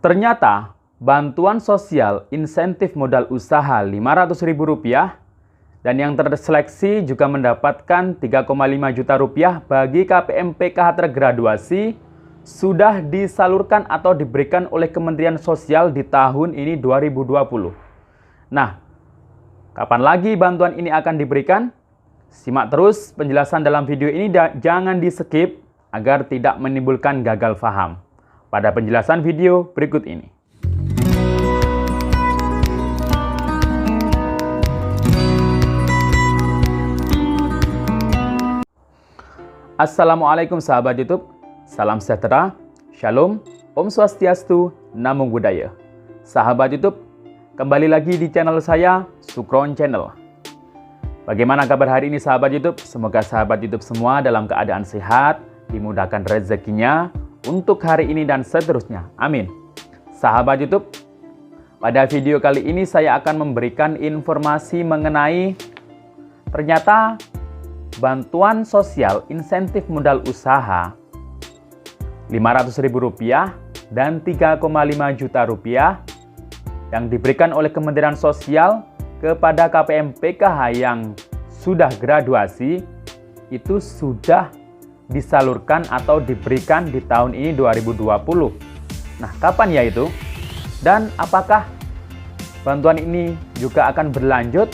Ternyata bantuan sosial insentif modal usaha Rp500.000 dan yang terseleksi juga mendapatkan Rp3,5 juta bagi KPM PKH tergraduasi sudah disalurkan atau diberikan oleh Kementerian Sosial di tahun ini 2020. Nah, kapan lagi bantuan ini akan diberikan? Simak terus penjelasan dalam video ini dan jangan di-skip agar tidak menimbulkan gagal paham pada penjelasan video berikut ini. Assalamualaikum sahabat YouTube, salam sejahtera, shalom, Om Swastiastu, Namo Buddhaya. Sahabat YouTube, kembali lagi di channel saya, Sukron Channel. Bagaimana kabar hari ini sahabat YouTube? Semoga sahabat YouTube semua dalam keadaan sehat, dimudahkan rezekinya untuk hari ini dan seterusnya. Amin. Sahabat YouTube, pada video kali ini saya akan memberikan informasi mengenai ternyata bantuan sosial insentif modal usaha Rp500.000 dan Rp3,5 juta yang diberikan oleh Kementerian Sosial kepada KPM PKH yang sudah graduasi itu sudah disalurkan atau diberikan di tahun ini 2020. Nah, kapan ya itu? Dan apakah bantuan ini juga akan berlanjut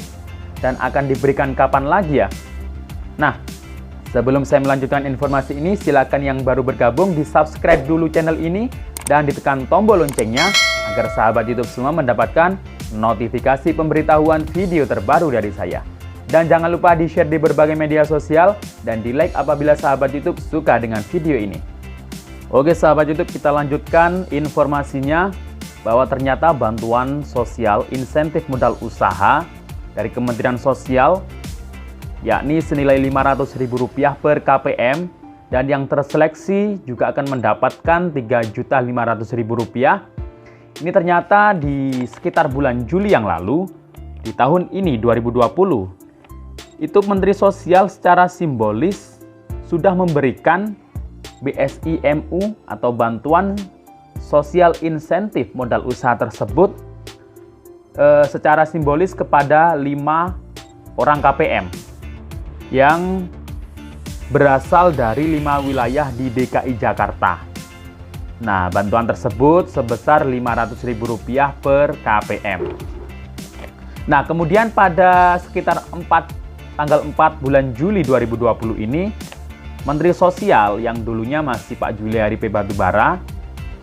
dan akan diberikan kapan lagi ya? Nah, sebelum saya melanjutkan informasi ini, silakan yang baru bergabung di-subscribe dulu channel ini dan ditekan tombol loncengnya agar sahabat YouTube semua mendapatkan notifikasi pemberitahuan video terbaru dari saya. Dan jangan lupa di-share di berbagai media sosial dan di-like apabila sahabat YouTube suka dengan video ini. Oke sahabat YouTube, kita lanjutkan informasinya bahwa ternyata bantuan sosial insentif modal usaha dari Kementerian Sosial yakni senilai Rp500.000 per KPM dan yang terseleksi juga akan mendapatkan Rp3.500.000. Ini ternyata di sekitar bulan Juli yang lalu, di tahun ini 2020, itu Menteri Sosial secara simbolis sudah memberikan BSI-MU atau bantuan sosial insentif modal usaha tersebut secara simbolis kepada 5 orang KPM yang berasal dari 5 wilayah di DKI Jakarta. Nah, bantuan tersebut sebesar Rp500.000 per KPM. Nah, kemudian pada sekitar tanggal 4 bulan Juli 2020 ini, Menteri Sosial yang dulunya masih Pak Juliari P. Batubara,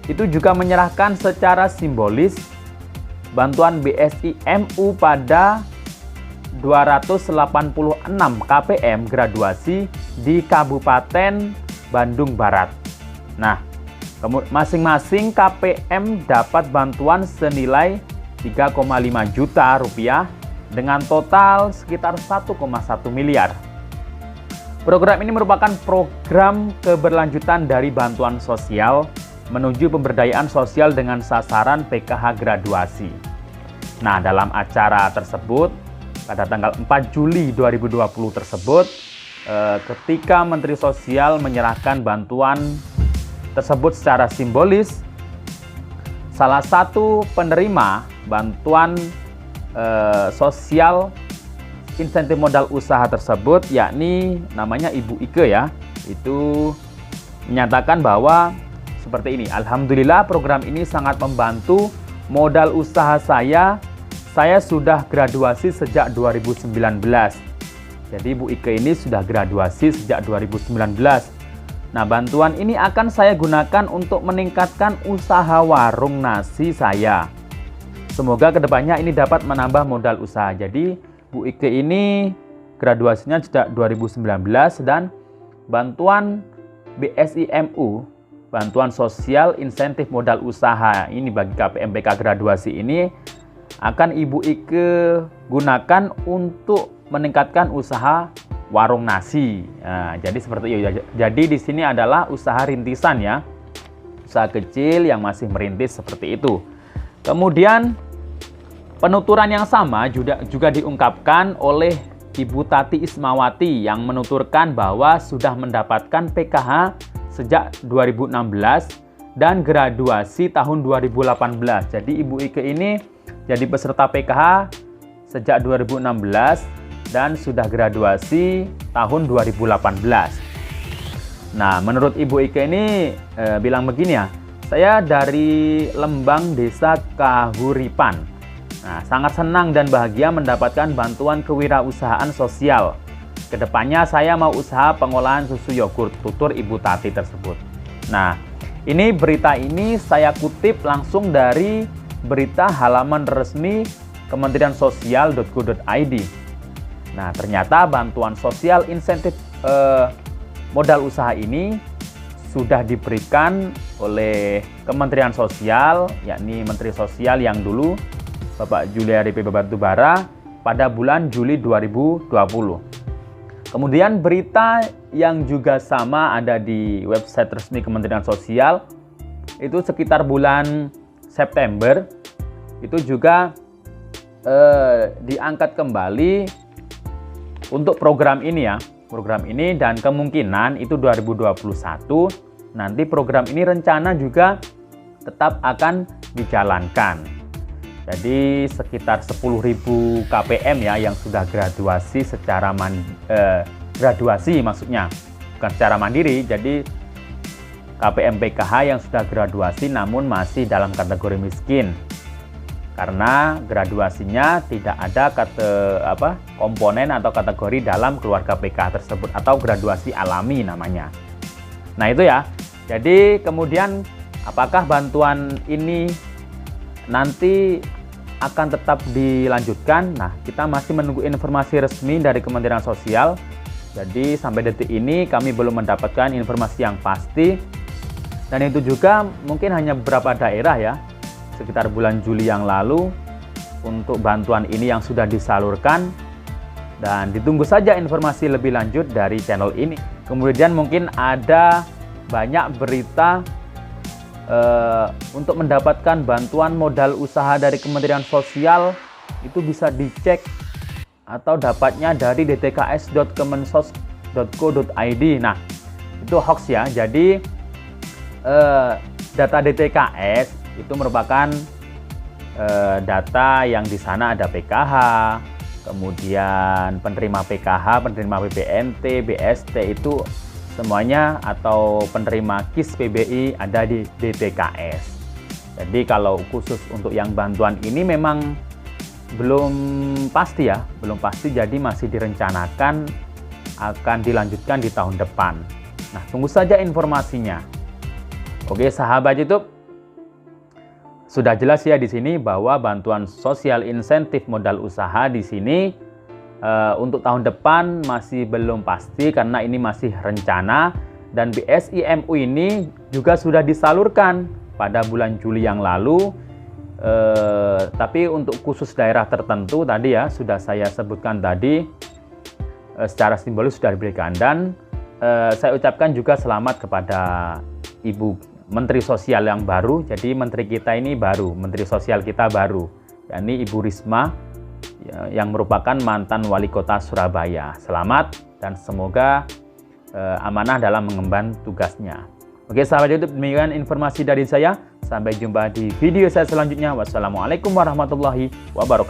itu juga menyerahkan secara simbolis bantuan BSI-MU pada 286 KPM graduasi di Kabupaten Bandung Barat. Nah, masing-masing KPM dapat bantuan senilai Rp3,5 juta dengan total sekitar 1,1 miliar. Program ini merupakan program keberlanjutan dari bantuan sosial menuju pemberdayaan sosial dengan sasaran PKH graduasi. Nah, dalam acara tersebut pada tanggal 4 Juli 2020 tersebut, ketika Menteri Sosial menyerahkan bantuan tersebut secara simbolis, salah satu penerima bantuan sosial insentif modal usaha tersebut, yakni namanya Ibu Ike ya, itu menyatakan bahwa seperti ini, alhamdulillah program ini sangat membantu modal usaha saya sudah graduasi sejak 2019. Jadi Bu Ike ini sudah graduasi sejak 2019. Nah, bantuan ini akan saya gunakan untuk meningkatkan usaha warung nasi saya. Semoga kedepannya ini dapat menambah modal usaha. Jadi Bu Ike ini graduasinya sejak 2019 dan bantuan BSI-MU, bantuan sosial insentif modal usaha ini bagi KPM PK graduasi ini akan Ibu Ike gunakan untuk meningkatkan usaha warung nasi. Nah, jadi seperti itu. Jadi di sini adalah usaha rintisan ya, usaha kecil yang masih merintis seperti itu. Kemudian penuturan yang sama juga diungkapkan oleh Ibu Tati Ismawati yang menuturkan bahwa sudah mendapatkan PKH sejak 2016 dan graduasi tahun 2018. Jadi Ibu Ike ini jadi peserta PKH sejak 2016 dan sudah graduasi tahun 2018. Nah, menurut Ibu Ike ini bilang begini ya, saya dari Lembang Desa Kahuripan. Nah, sangat senang dan bahagia mendapatkan bantuan kewirausahaan sosial. Kedepannya saya mau usaha pengolahan susu yogurt, tutur Ibu Tati tersebut. Nah, ini berita ini saya kutip langsung dari berita halaman resmi Kementerian Sosial.go.id. Nah, ternyata bantuan sosial insentif modal usaha ini sudah diberikan oleh Kementerian Sosial, yakni Menteri Sosial yang dulu Bapak Juliari P. Batubara pada bulan Juli 2020. Kemudian berita yang juga sama ada di website resmi Kementerian Sosial itu sekitar bulan September itu juga diangkat kembali untuk program ini ya, program ini, dan kemungkinan itu 2021 nanti program ini rencana juga tetap akan dijalankan. Jadi sekitar 10.000 KPM ya yang sudah graduasi secara graduasi maksudnya, bukan secara mandiri. Jadi KPM PKH yang sudah graduasi namun masih dalam kategori miskin. Karena graduasinya tidak ada komponen atau kategori dalam keluarga PKH tersebut atau graduasi alami namanya. Nah itu ya. Jadi kemudian apakah bantuan ini nanti akan tetap dilanjutkan? Nah, kita masih menunggu informasi resmi dari Kementerian Sosial. Jadi sampai detik ini kami belum mendapatkan informasi yang pasti. Dan itu juga mungkin hanya beberapa daerah ya, sekitar bulan Juli yang lalu untuk bantuan ini yang sudah disalurkan, dan ditunggu saja informasi lebih lanjut dari channel ini. Kemudian mungkin ada banyak berita untuk mendapatkan bantuan modal usaha dari Kementerian Sosial itu bisa dicek atau dapatnya dari dtks.kemensos.go.id. Nah, itu hoax ya. Jadi data DTKS itu merupakan data yang di sana ada PKH, kemudian penerima PKH, penerima PBNT, BST itu semuanya, atau penerima KIS PBI ada di DTKS. Jadi kalau khusus untuk yang bantuan ini memang belum pasti ya, belum pasti, jadi masih direncanakan akan dilanjutkan di tahun depan. Nah, tunggu saja informasinya. Oke, sahabat YouTube, sudah jelas ya di sini bahwa bantuan sosial insentif modal usaha di sini untuk tahun depan masih belum pasti karena ini masih rencana, dan BSI-MU ini juga sudah disalurkan pada bulan Juli yang lalu. Tapi untuk khusus daerah tertentu tadi ya sudah saya sebutkan tadi secara simbolis sudah diberikan, dan saya ucapkan juga selamat kepada Ibu Menteri Sosial yang baru. Jadi menteri kita ini baru, Menteri Sosial kita baru, yakni Ibu Risma yang merupakan mantan wali kota Surabaya. Selamat dan semoga amanah dalam mengemban tugasnya. Oke sahabat YouTube, demikian informasi dari saya. Sampai jumpa di video saya selanjutnya. Wassalamualaikum warahmatullahi wabarakatuh.